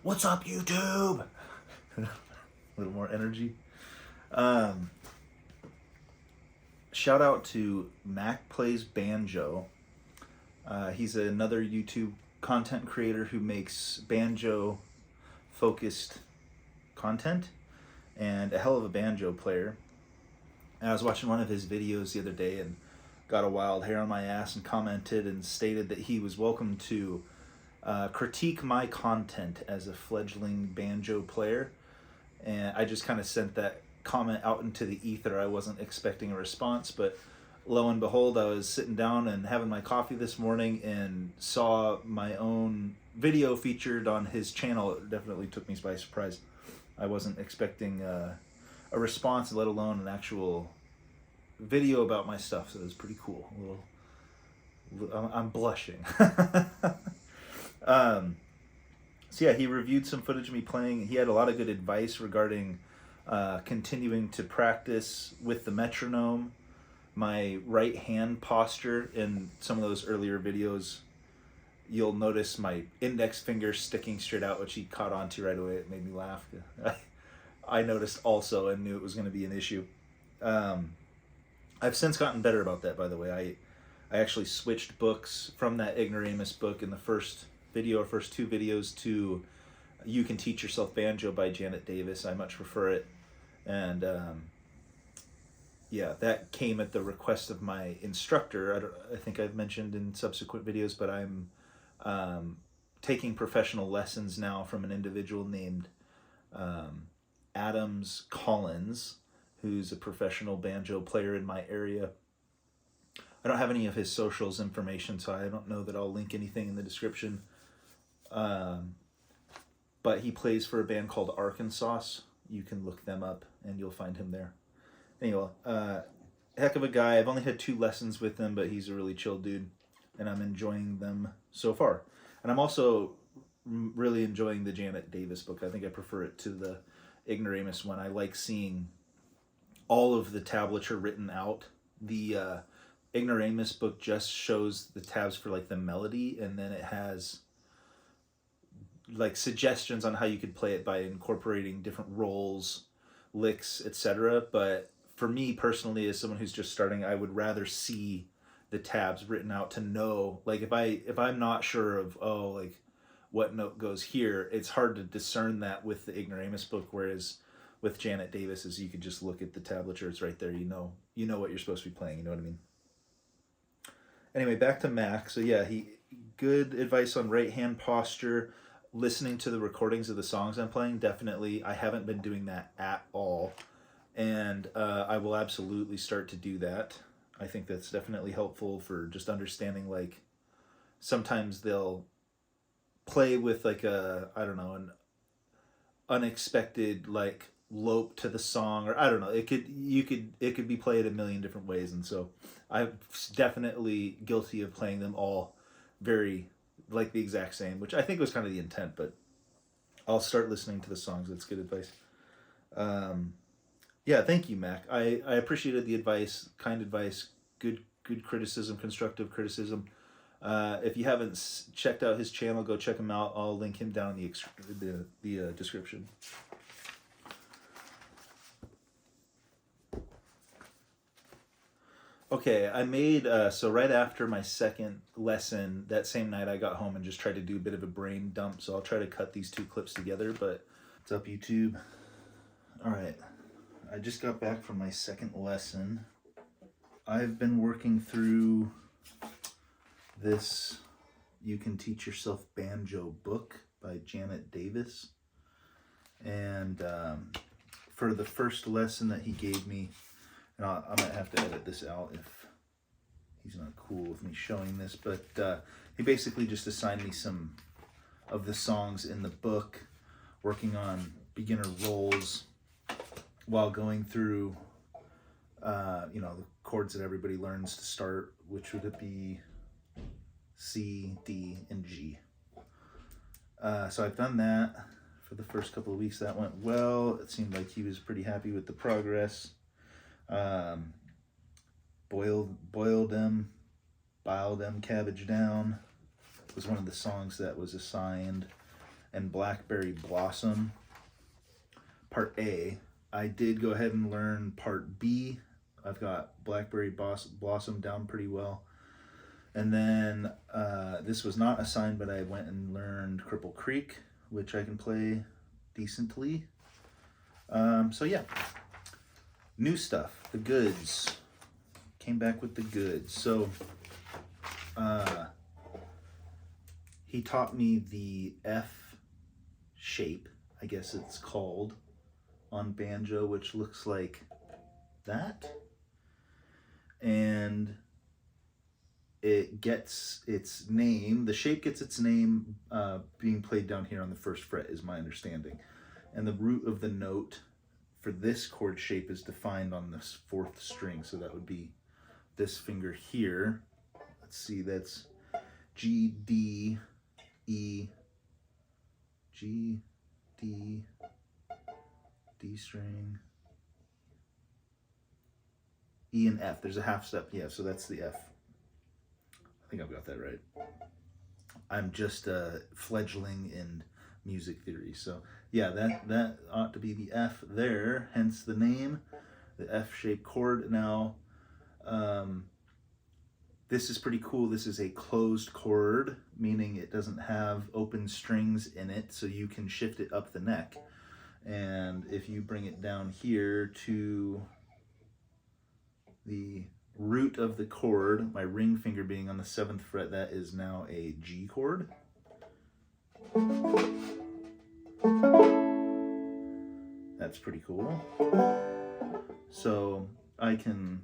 What's up, YouTube? A little more energy. Shout out to Mac Plays Banjo. He's another YouTube content creator who makes banjo focused content and a hell of a banjo player. And I was watching one of his videos the other day and got a wild hair on my ass and commented and stated that he was welcome to critique my content as a fledgling banjo player. And I just kind of sent that comment out into the ether. I wasn't expecting a response, but lo and behold, I was sitting down and having my coffee this morning and saw my own video featured on his channel. It definitely took me by surprise. I wasn't expecting a response, let alone an actual video about my stuff, so it was pretty cool. I'm blushing. So yeah, he reviewed some footage of me playing. He had a lot of good advice regarding continuing to practice with the metronome, my right hand posture. In some of those earlier videos, you'll notice my index finger sticking straight out, which he caught on to right away. It made me laugh. I noticed also and knew it was going to be an issue. I've since gotten better about that, by the way. I actually switched books from that Ignoramus book in the first two videos to You Can Teach Yourself Banjo by Janet Davis. I much prefer it. And yeah, that came at the request of my instructor. I think I've mentioned in subsequent videos, but I'm taking professional lessons now from an individual named Adams Collins, who's a professional banjo player in my area. I don't have any of his socials information, so I don't know that I'll link anything in the description. But he plays for a band called Arkansas. You can look them up and you'll find him there. Anyway, heck of a guy. I've only had 2 lessons with him, but he's a really chill dude, and I'm enjoying them so far. And I'm also really enjoying the Janet Davis book. I think I prefer it to the Ignoramus one. I like seeing all of the tablature written out. The Ignoramus book just shows the tabs for like the melody, and then it has like suggestions on how you could play it by incorporating different rolls, licks, etc. But for me personally, as someone who's just starting, I would rather see the tabs written out to know, like if I'm not sure of like what note goes here, it's hard to discern that with the Ignoramus book, whereas with Janet Davis is you could just look at the tablature, it's right there, you know what you're supposed to be playing, you know what I mean? Anyway, back to Mac. So yeah, good advice on right hand posture, listening to the recordings of the songs I'm playing. Definitely, I haven't been doing that at all, and I will absolutely start to do that. I think that's definitely helpful for just understanding, like, sometimes they'll play with like an unexpected like lope to the song, or I don't know, it could be played a million different ways, and so I'm definitely guilty of playing them all very like the exact same, which I think was kind of the intent, but I'll start listening to the songs. That's good advice. Yeah, thank you, Mac. I appreciated the advice, kind advice, good criticism, constructive criticism. If you haven't checked out his channel, go check him out. I'll link him down in the description. Okay, I made, so right after my second lesson, that same night I got home and just tried to do a bit of a brain dump, so I'll try to cut these 2 clips together, but what's up, YouTube? Alright, I just got back from my second lesson. I've been working through this You Can Teach Yourself Banjo book by Janet Davis, and for the first lesson that he gave me, and I might have to edit this out if he's not cool with me showing this, but he basically just assigned me some of the songs in the book, working on beginner rolls while going through, the chords that everybody learns to start, which would it be C, D, and G. So I've done that for the first couple of weeks. That went well. It seemed like he was pretty happy with the progress. Boil them, bile them cabbage down was one of the songs that was assigned. and Blackberry Blossom, part A. I did go ahead and learn part B. I've got Blackberry Blossom down pretty well. And then this was not assigned, but I went and learned Cripple Creek, which I can play decently. So yeah, new stuff, the goods. Came back with the goods. So he taught me the F shape, I guess it's called, on banjo, which looks like that. And it gets its name, the shape gets its name being played down here on the first fret, is my understanding. And the root of the note for this chord shape is defined on this fourth string, so that would be this finger here. Let's see, that's G, D, E, G, D, D string, E and F. There's a half step, yeah, so that's the F. I think I've got that right. I'm just a fledgling in music theory, so yeah, that ought to be the F there, hence the name, the F-shaped chord. Now, this is pretty cool. This is a closed chord, meaning it doesn't have open strings in it, so you can shift it up the neck. And if you bring it down here to the root of the chord, my ring finger being on the 7th fret, that is now a G chord. That's pretty cool. So I can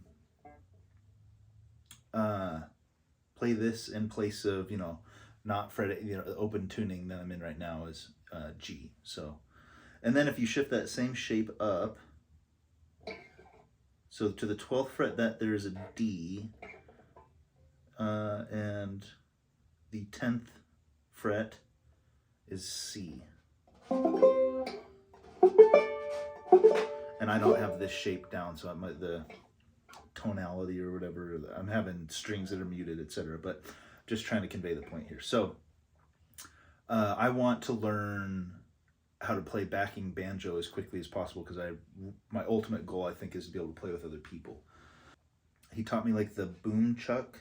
play this in place of, not fret, the open tuning that I'm in right now is G. So, and then if you shift that same shape up, so to the 12th fret, that there's a D, and the 10th fret is C. And I don't have this shape down, so the tonality or whatever, I'm having strings that are muted, etc. But just trying to convey the point here. So I want to learn how to play backing banjo as quickly as possible, because my ultimate goal, I think, is to be able to play with other people. He taught me like the boom chuck.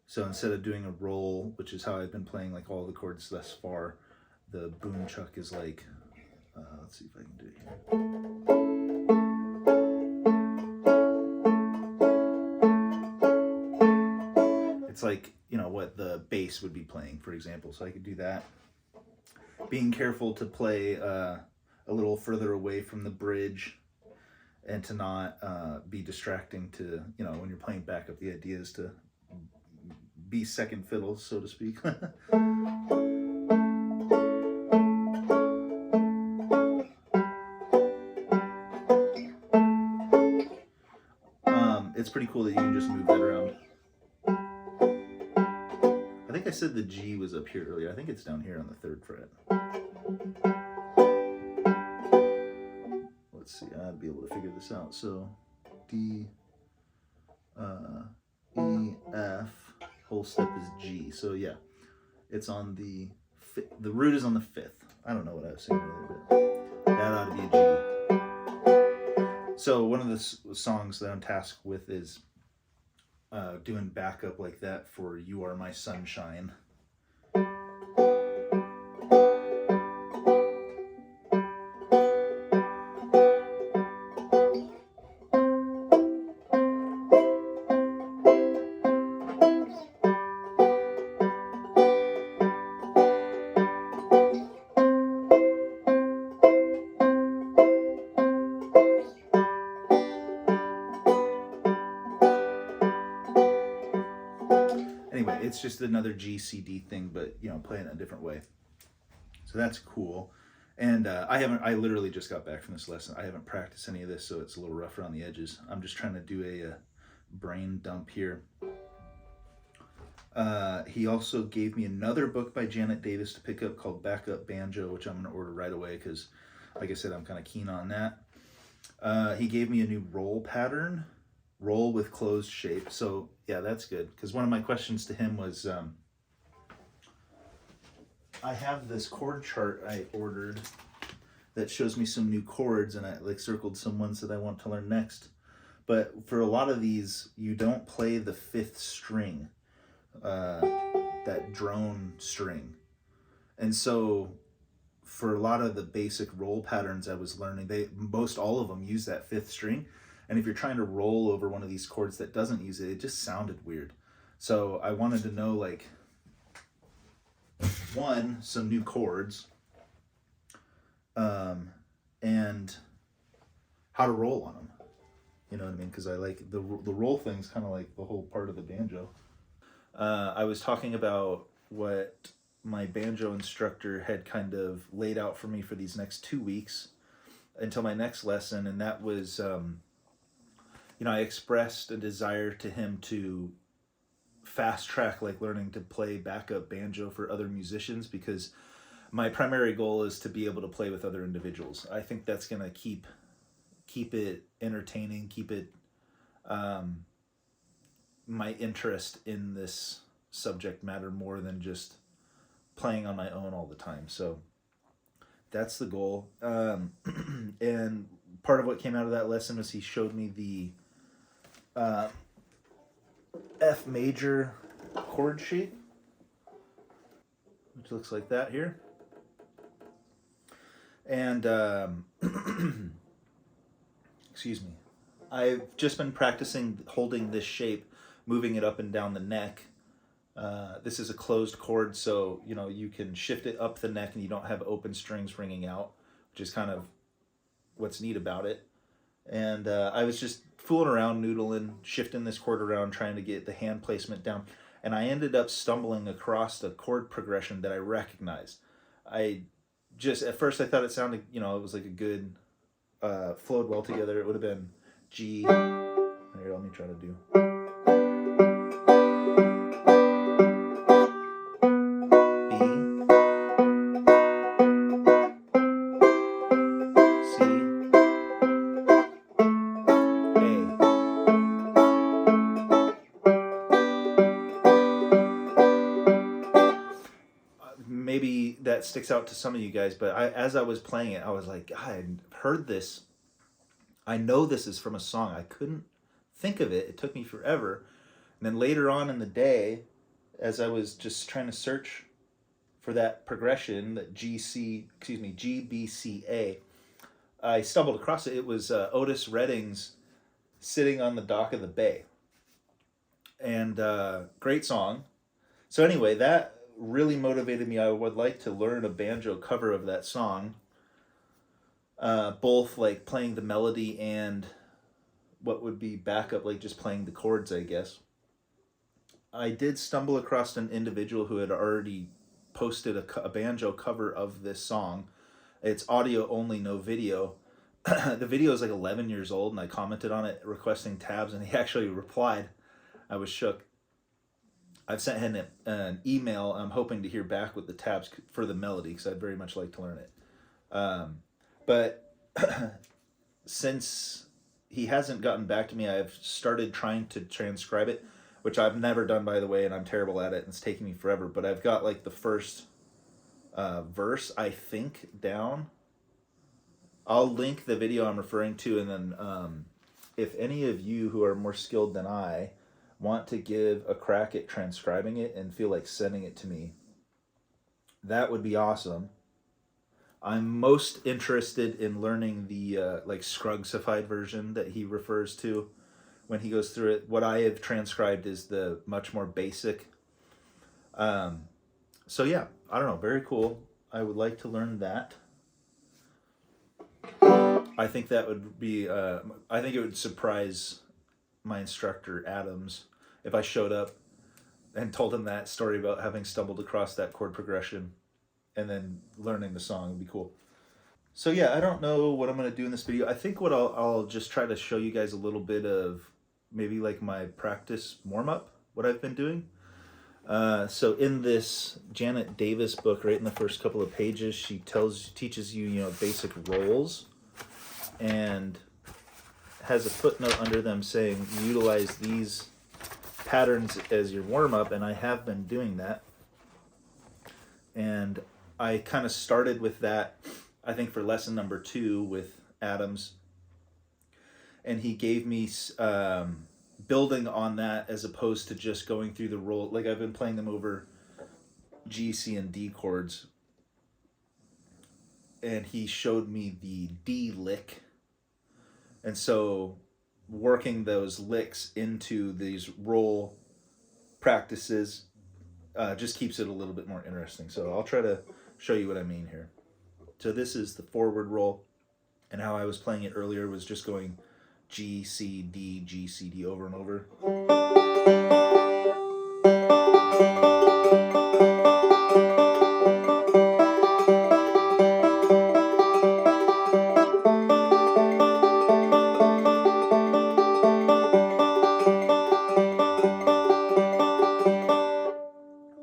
So instead of doing a roll, which is how I've been playing like all the chords thus far, the boom chuck is like, let's see if I can do it here. It's like, what the bass would be playing, for example. So I could do that. Being careful to play a little further away from the bridge and to not be distracting to, when you're playing backup. The idea is to be second fiddle, so to speak. It's pretty cool that you can just move that around. I think I said the G was up here earlier. I think it's down here on the 3rd fret. Let's see, I'd be able to figure this out. So D, E, F, whole step is G. So yeah, it's on the root is on the 5th. I don't know what I was saying earlier, but that ought to be a G. So one of the songs that I'm tasked with is doing backup like that for You Are My Sunshine. Anyway, it's just another G, C, D thing, but, playing it a different way. So that's cool. And I literally just got back from this lesson. I haven't practiced any of this, so it's a little rough around the edges. I'm just trying to do a brain dump here. He also gave me another book by Janet Davis to pick up called Backup Banjo, which I'm going to order right away because, like I said, I'm kind of keen on that. He gave me a new roll pattern, roll with closed shape. So yeah, that's good, because one of my questions to him was I have this chord chart I ordered that shows me some new chords, and I like circled some ones that I want to learn next. But for a lot of these, you don't play the fifth string, that drone string. And so for a lot of the basic roll patterns I was learning, most all of them use that fifth string. And if you're trying to roll over one of these chords that doesn't use it, it just sounded weird. So I wanted to know, like, one, some new chords, and how to roll on them. You know what I mean? Because I like the roll thing's kind of like the whole part of the banjo. I was talking about what my banjo instructor had kind of laid out for me for these next 2 weeks until my next lesson, and that was, I expressed a desire to him to fast track like learning to play backup banjo for other musicians, because my primary goal is to be able to play with other individuals. I think that's going to keep it entertaining, keep it my interest in this subject matter more than just playing on my own all the time. So that's the goal. And part of what came out of that lesson was he showed me the F major chord shape, which looks like that here. And excuse me, I've just been practicing holding this shape, moving it up and down the neck. This is a closed chord, so you can shift it up the neck and you don't have open strings ringing out, which is kind of what's neat about it. And I was just fooling around, noodling, shifting this chord around, trying to get the hand placement down. And I ended up stumbling across a chord progression that I recognized. At first I thought it sounded, it was like a good, flowed well together. It would have been G. Here, let me try to do. Maybe that sticks out to some of you guys, but as I was playing it, I was like, I heard this. I know this is from a song. I couldn't think of it. It took me forever. And then later on in the day, as I was just trying to search for that progression, that GBCA, I stumbled across it. It was Otis Redding's Sitting on the Dock of the Bay. And great song. So anyway, that really motivated me. I would like to learn a banjo cover of that song, both like playing the melody and what would be backup, like just playing the chords, I guess. I did stumble across an individual who had already posted a banjo cover of this song. It's audio only, no video. The video is like 11 years old, and I commented on it requesting tabs, and he actually replied. I was shook. I've sent him an email. I'm hoping to hear back with the tabs for the melody, because I'd very much like to learn it. But since he hasn't gotten back to me, I've started trying to transcribe it, which I've never done, by the way, and I'm terrible at it, and it's taking me forever. But I've got like the first verse, I think, down. I'll link the video I'm referring to, and then if any of you who are more skilled than I want to give a crack at transcribing it and feel like sending it to me, that would be awesome. I'm most interested in learning the like Scrugsified version that he refers to when he goes through it. What I have transcribed is the much more basic. So yeah, I don't know, very cool. I would like to learn that. I think that would be, I think it would surprise my instructor, Adams, if I showed up and told him that story about having stumbled across that chord progression and then learning the song. Would be cool. So yeah, I don't know what I'm going to do in this video. I think what I'll just try to show you guys a little bit of maybe like my practice warm-up, what I've been doing. So in this Janet Davis book, right in the first couple of pages, she teaches you, basic rolls, and has a footnote under them saying utilize these patterns as your warm-up, and I have been doing that. And I kind of started with that, I think, for lesson number 2 with Adams, and he gave me building on that as opposed to just going through the roll. Like I've been playing them over G, C, and D chords, and he showed me the D lick, and so working those licks into these roll practices just keeps it a little bit more interesting. So I'll try to show you what I mean here. So this is the forward roll, and how I was playing it earlier was just going G, C, D, G, C, D over and over.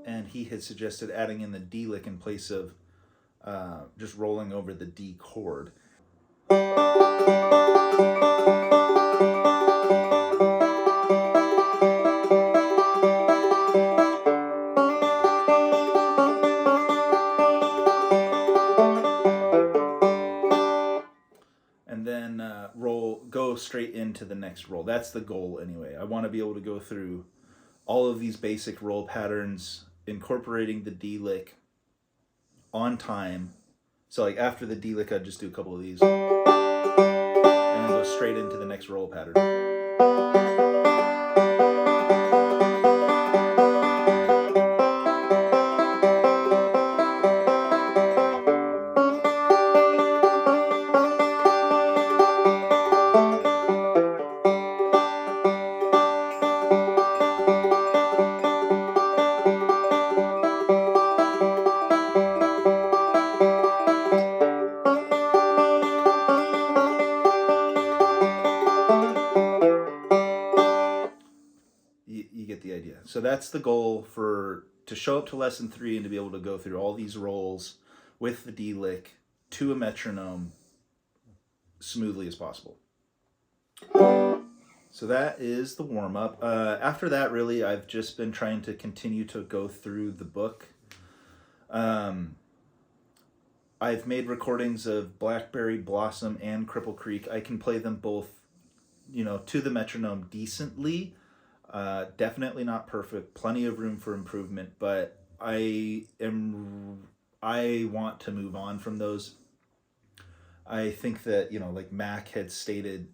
And he had suggested adding in the D lick in place of just rolling over the D chord. And then go straight into the next roll. That's the goal anyway. I want to be able to go through all of these basic roll patterns, incorporating the D lick on time. So like after the D lick, I'd just do a couple of these, and then go straight into the next roll pattern. You get the idea. So that's the goal to show up to lesson 3 and to be able to go through all these rolls with the D lick to a metronome smoothly as possible. So that is the warm-up. After that, really, I've just been trying to continue to go through the book. I've made recordings of Blackberry Blossom and Cripple Creek. I can play them both, to the metronome decently. Definitely not perfect. Plenty of room for improvement, but I want to move on from those. I think that, like Mac had stated,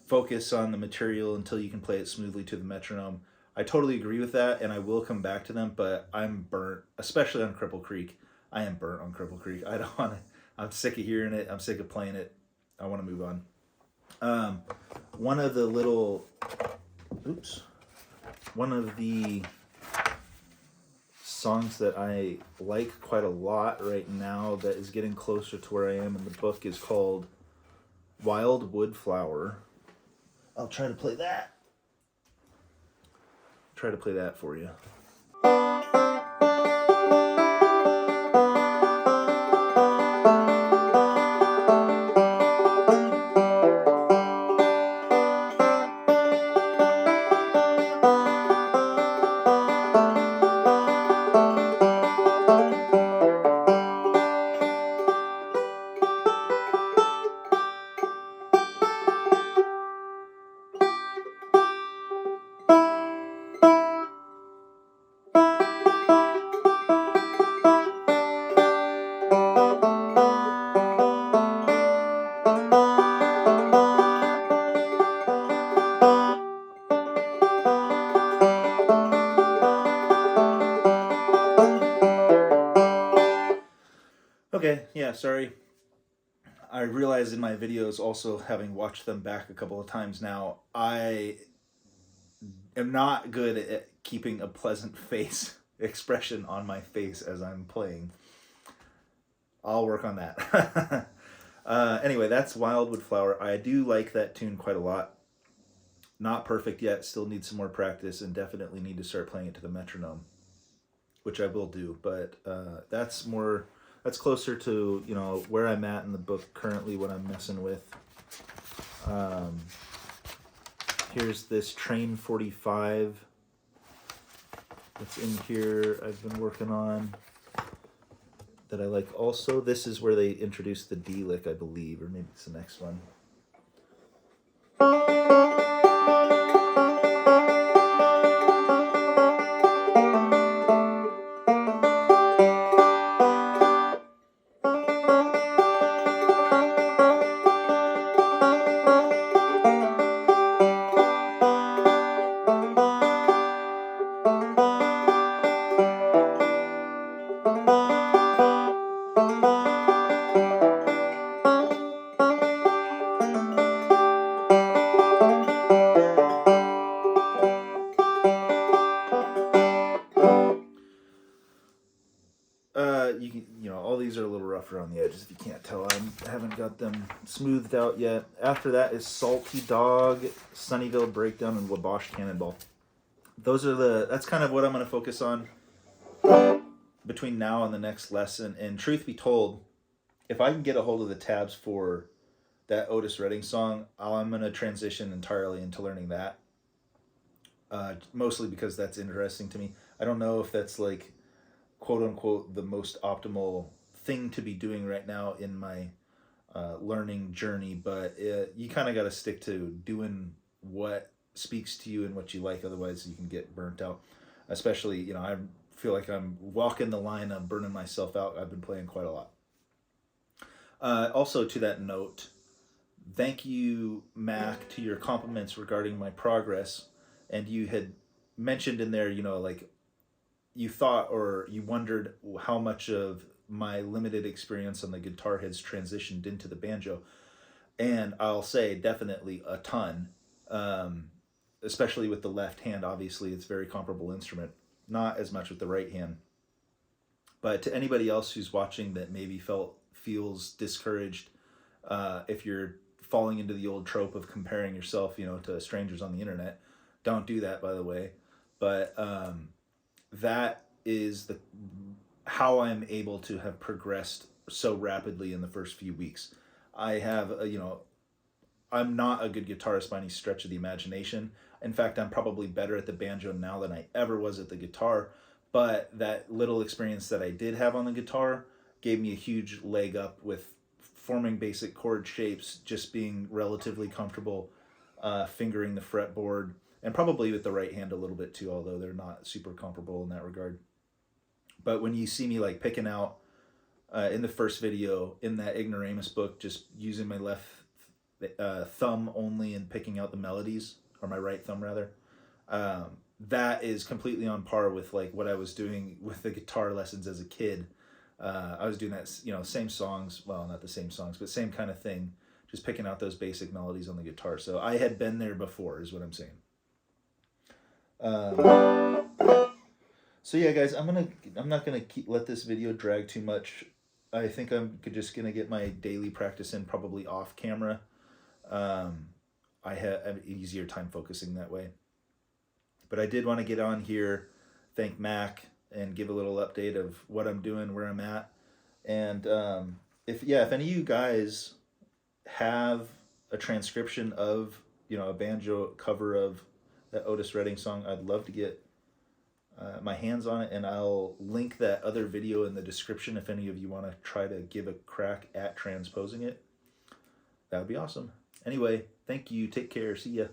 focus on the material until you can play it smoothly to the metronome. I totally agree with that, and I will come back to them, but I'm burnt, especially on Cripple Creek. I am burnt on Cripple Creek. I don't want to, I'm sick of hearing it. I'm sick of playing it. I want to move on. One of the songs that I like quite a lot right now that is getting closer to where I am in the book is called Wild Wood Flower. I'll try to play that. Try to play that for you. Okay, yeah, sorry. I realize in my videos, also having watched them back a couple of times now, I am not good at keeping a pleasant face expression on my face as I'm playing. I'll work on that. Anyway, that's Wildwood Flower. I do like that tune quite a lot. Not perfect yet, still need some more practice, and definitely need to start playing it to the metronome, which I will do, but that's closer to, where I'm at in the book currently, what I'm messing with. Here's this Train 45 that's in here I've been working on. that I like also. This is where they introduced the D lick, I believe, or maybe it's the next one. All these are a little rough around the edges if you can't tell. I haven't got them smoothed out yet. After that is Salty Dog, Sunnyvale Breakdown, and Wabash Cannonball. That's kind of what I'm going to focus on between now and the next lesson. And truth be told, if I can get a hold of the tabs for that Otis Redding song, I'm going to transition entirely into learning that. Mostly because that's interesting to me. I don't know if that's like, quote unquote, the most optimal thing to be doing right now in my learning journey, but you kind of got to stick to doing what speaks to you and what you like, otherwise you can get burnt out. Especially, I feel like I'm walking the line, I'm burning myself out. I've been playing quite a lot. Also, to that note, thank you, Mac, to your compliments regarding my progress. And you had mentioned in there, like you thought or you wondered how much of my limited experience on the guitar has transitioned into the banjo. And I'll say definitely a ton, especially with the left hand. Obviously, it's a very comparable instrument, not as much with the right hand. But to anybody else who's watching that maybe feels discouraged, if you're falling into the old trope of comparing yourself, to strangers on the internet, don't do that, by the way. But that is how I'm able to have progressed so rapidly in the first few weeks. I have, I'm not a good guitarist by any stretch of the imagination. In fact, I'm probably better at the banjo now than I ever was at the guitar. But that little experience that I did have on the guitar gave me a huge leg up with forming basic chord shapes, just being relatively comfortable fingering the fretboard, and probably with the right hand a little bit too, although they're not super comparable in that regard. But when you see me like picking out in the first video in that Ignoramus book, just using my left thumb only and picking out the melodies, or my right thumb rather, that is completely on par with like what I was doing with the guitar lessons as a kid. I was doing that, same songs, well, not the same songs, but same kind of thing, just picking out those basic melodies on the guitar. So I had been there before, is what I'm saying. So yeah, guys, I'm not gonna let this video drag too much. I think I'm just gonna get my daily practice in, probably off camera. I have an easier time focusing that way. But I did want to get on here, thank Mac, and give a little update of what I'm doing, where I'm at. And if any of you guys have a transcription of, a banjo cover of that Otis Redding song, I'd love to get my hands on it, and I'll link that other video in the description if any of you want to try to give a crack at transposing it. That would be awesome. Anyway, thank you. Take care. See ya.